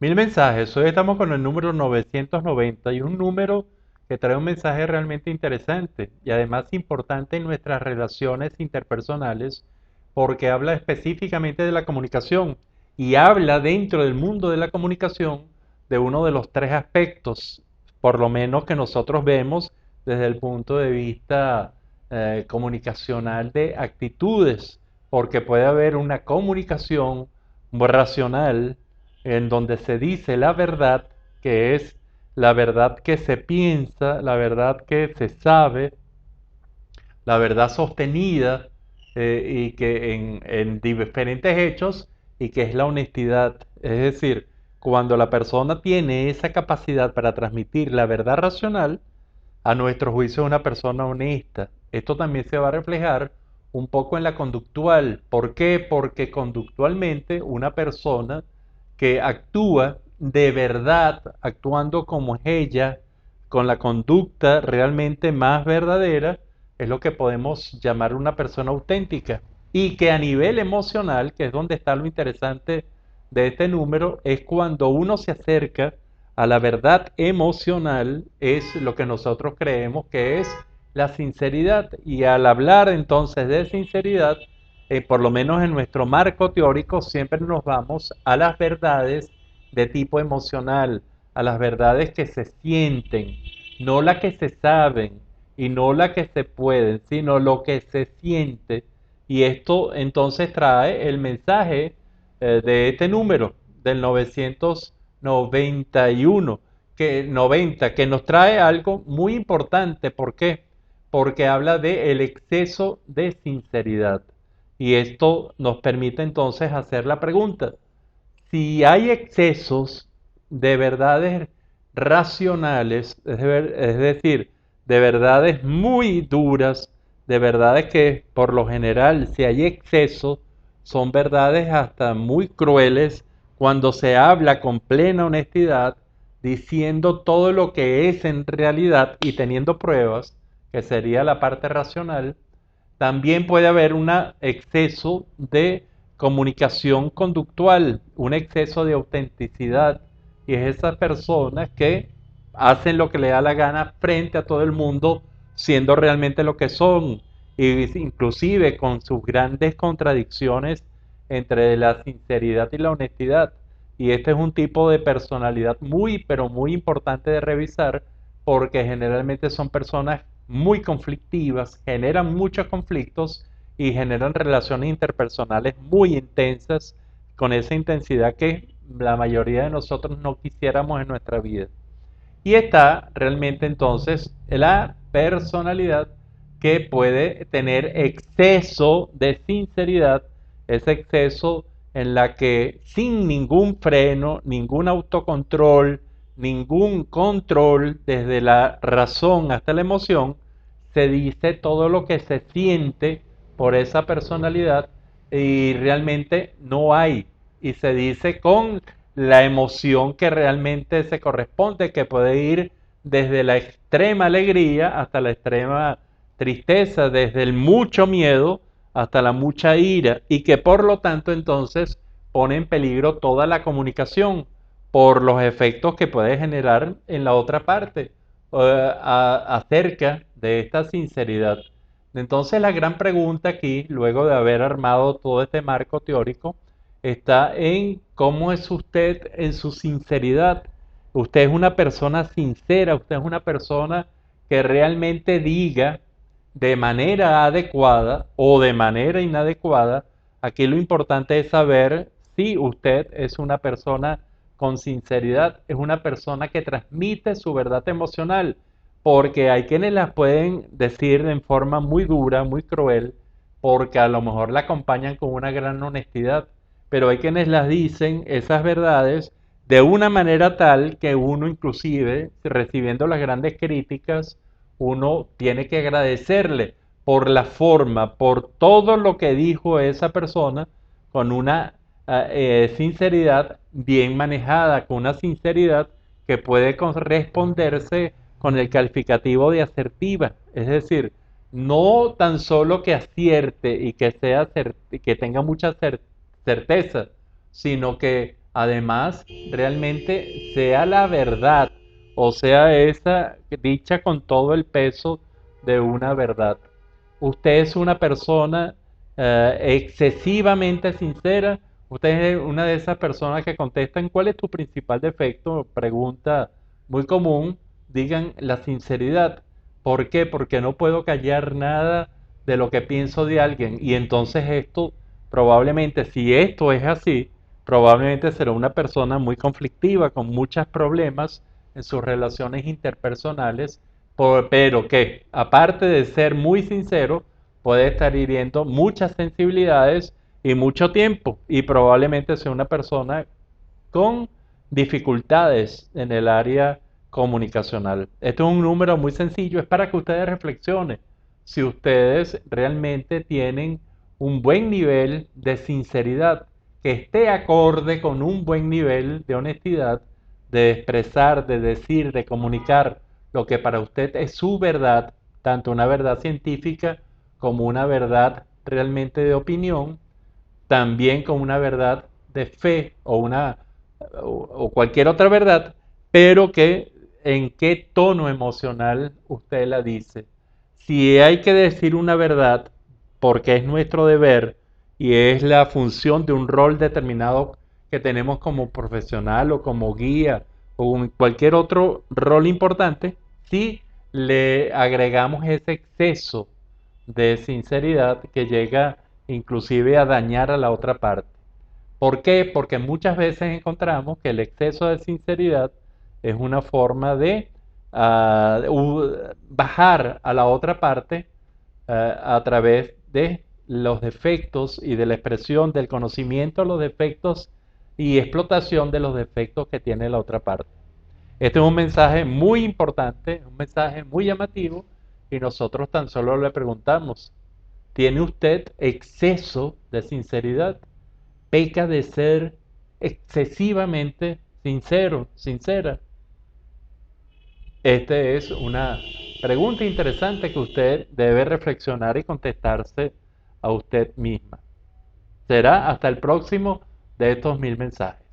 Mil mensajes. Hoy estamos con el número 990 y un número que trae un mensaje realmente interesante y además importante en nuestras relaciones interpersonales porque habla específicamente de la comunicación y habla dentro del mundo de la comunicación de uno de los tres aspectos, por lo menos que nosotros vemos desde el punto de vista comunicacional de actitudes, porque puede haber una comunicación racional en donde se dice la verdad, que es la verdad que se piensa, la verdad que se sabe, la verdad sostenida y que en diferentes hechos y que es la honestidad. Es decir, cuando la persona tiene esa capacidad para transmitir la verdad racional, a nuestro juicio es una persona honesta. Esto también se va a reflejar un poco en la conductual. ¿Por qué? Porque conductualmente una persona que actúa de verdad, actuando como es ella, con la conducta realmente más verdadera, es lo que podemos llamar una persona auténtica. Y que a nivel emocional, que es donde está lo interesante de este número, es cuando uno se acerca a la verdad emocional, es lo que nosotros creemos que es la sinceridad. Y al hablar entonces de sinceridad, por lo menos en nuestro marco teórico, siempre nos vamos a las verdades de tipo emocional, a las verdades que se sienten, no las que se saben y no las que se pueden, sino lo que se siente. Y esto entonces trae el mensaje de este número, del 991, que 90, que nos trae algo muy importante. ¿Por qué? Porque habla de el exceso de sinceridad. Y esto nos permite entonces hacer la pregunta: si hay excesos de verdades racionales, es decir, de verdades muy duras, de verdades que por lo general, si hay exceso, son verdades hasta muy crueles, cuando se habla con plena honestidad, diciendo todo lo que es en realidad y teniendo pruebas, que sería la parte racional. También puede haber un exceso de comunicación conductual, un exceso de autenticidad. Y es esas personas que hacen lo que le da la gana frente a todo el mundo, siendo realmente lo que son, y inclusive con sus grandes contradicciones entre la sinceridad y la honestidad. Y este es un tipo de personalidad muy, pero muy importante de revisar, porque generalmente son personas muy conflictivas, generan muchos conflictos y generan relaciones interpersonales muy intensas, con esa intensidad que la mayoría de nosotros no quisiéramos en nuestra vida. Y está realmente entonces la personalidad que puede tener exceso de sinceridad, ese exceso en la que sin ningún freno, ningún autocontrol, ningún control desde la razón hasta la emoción, se dice todo lo que se siente por esa personalidad y realmente no hay. Y se dice con la emoción que realmente se corresponde, que puede ir desde la extrema alegría hasta la extrema tristeza, desde el mucho miedo hasta la mucha ira, y que por lo tanto entonces pone en peligro toda la comunicación por los efectos que puede generar en la otra parte acerca de esta sinceridad. Entonces la gran pregunta aquí, luego de haber armado todo este marco teórico, está en cómo es usted en su sinceridad. Usted es una persona sincera, usted es una persona que realmente diga de manera adecuada o de manera inadecuada. Aquí lo importante es saber si usted es una persona con sinceridad, es una persona que transmite su verdad emocional, porque hay quienes las pueden decir en forma muy dura, muy cruel, porque a lo mejor la acompañan con una gran honestidad, pero hay quienes las dicen esas verdades de una manera tal que uno inclusive, recibiendo las grandes críticas, uno tiene que agradecerle por la forma, por todo lo que dijo esa persona, con una sinceridad bien manejada, con una sinceridad que puede corresponderse con el calificativo de asertiva. Es decir, no tan solo que acierte y que sea que tenga mucha certeza, sino que Además, realmente sea la verdad, o sea, esa dicha con todo el peso de una verdad. Usted es una persona excesivamente sincera. Usted es una de esas personas que contestan ¿cuál es tu principal defecto? Pregunta muy común. Digan la sinceridad. ¿Por qué? Porque no puedo callar nada de lo que pienso de alguien. Y entonces esto, probablemente, si esto es así, probablemente será una persona muy conflictiva, con muchos problemas en sus relaciones interpersonales, pero que, aparte de ser muy sincero, puede estar hiriendo muchas sensibilidades y mucho tiempo, y probablemente sea una persona con dificultades en el área comunicacional. Esto es un número muy sencillo, es para que ustedes reflexionen si ustedes realmente tienen un buen nivel de sinceridad, que esté acorde con un buen nivel de honestidad, de expresar, de decir, de comunicar lo que para usted es su verdad, tanto una verdad científica como una verdad realmente de opinión, también con una verdad de fe o cualquier otra verdad, pero que en qué tono emocional usted la dice. Si hay que decir una verdad, porque es nuestro deber y es la función de un rol determinado que tenemos como profesional o como guía o en cualquier otro rol importante, si le agregamos ese exceso de sinceridad que llega inclusive a dañar a la otra parte. ¿Por qué? Porque muchas veces encontramos que el exceso de sinceridad es una forma de bajar a la otra parte a través de los defectos y de la expresión del conocimiento de los defectos y explotación de los defectos que tiene la otra parte. Este es un mensaje muy importante, un mensaje muy llamativo y nosotros tan solo le preguntamos, ¿tiene usted exceso de sinceridad? ¿Peca de ser excesivamente sincero, sincera? Esta es una pregunta interesante que usted debe reflexionar y contestarse a usted misma. Será hasta el próximo de estos 1000 mensajes.